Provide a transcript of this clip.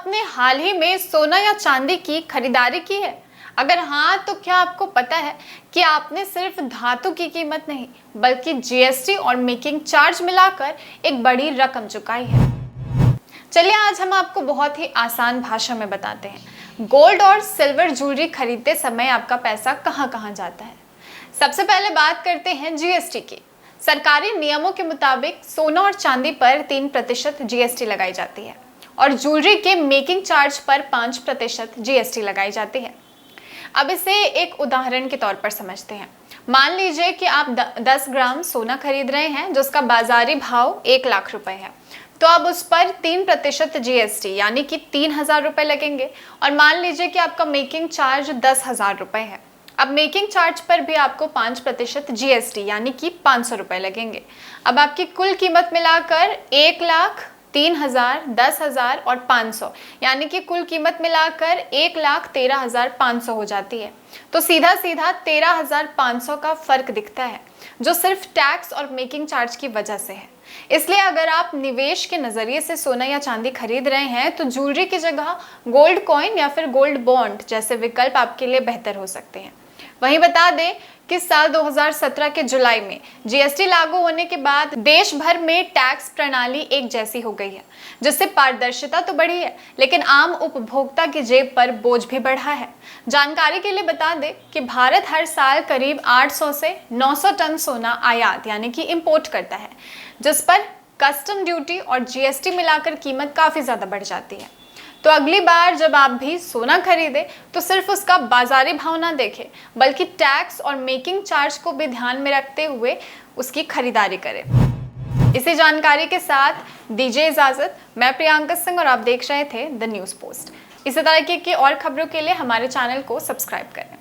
आपने हाल ही में सोना या चांदी की खरीदारी की है? अगर हाँ, तो क्या आपको पता है कि आपने सिर्फ धातु की कीमत नहीं, बल्कि जीएसटी और मेकिंग चार्ज मिलाकर एक बड़ी रकम चुकाई है। चलिए आज हम आपको बहुत ही आसान भाषा में बताते हैं, गोल्ड और सिल्वर ज्वेलरी खरीदते समय आपका पैसा कहाँ कहाँ जाता है। सबसे पहले बात करते हैं जीएसटी की। सरकारी नियमों के मुताबिक सोना और चांदी पर 3% जीएसटी लगाई जाती है और ज्वेलरी के मेकिंग चार्ज पर 5% जीएसटी लगाई जाती है। अब इसे एक उदाहरण के तौर पर समझते हैं। मान लीजिए कि आप 10 ग्राम सोना खरीद रहे हैं जिसका बाजारी भाव 1 लाख रुपए है, तो अब उस पर 3% जीएसटी यानी कि 3,000 रुपए लगेंगे। और मान लीजिए कि आपका मेकिंग चार्ज 10,000 रुपए है। अब मेकिंग चार्ज पर भी आपको 5% जीएसटी यानी कि 500 रुपए लगेंगे। अब आपकी कुल कीमत मिलाकर 1 लाख, 3,000, 10,000 और 500 यानी कि कुल कीमत मिलाकर 1,13,500 हो जाती है। तो सीधा सीधा 13,500 का फर्क दिखता है, जो सिर्फ टैक्स और मेकिंग चार्ज की वजह से है। इसलिए अगर आप निवेश के नजरिए से सोना या चांदी खरीद रहे हैं, तो ज्वेलरी की जगह गोल्ड कॉइन या फिर गोल्ड बॉन्ड जैसे विकल्प आपके लिए बेहतर हो सकते हैं। वहीं बता दें कि साल 2017 के जुलाई में जीएसटी लागू होने के बाद देश भर में टैक्स प्रणाली एक जैसी हो गई है, जिससे पारदर्शिता तो बढ़ी है, लेकिन आम उपभोक्ता की जेब पर बोझ भी बढ़ा है। जानकारी के लिए बता दें कि भारत हर साल करीब 800 से 900 टन सोना आयात यानी कि इंपोर्ट करता है, जिस पर कस्टम ड्यूटी और जीएसटी मिलाकर कीमत काफ़ी ज़्यादा बढ़ जाती है। तो अगली बार जब आप भी सोना खरीदें तो सिर्फ उसका बाजारी भाव ना देखें, बल्कि टैक्स और मेकिंग चार्ज को भी ध्यान में रखते हुए उसकी खरीदारी करें। इसी जानकारी के साथ दीजिए इजाज़त। मैं प्रियंका सिंह और आप देख रहे थे द न्यूज़ पोस्ट। इसी तरह की और खबरों के लिए हमारे चैनल को सब्सक्राइब करें।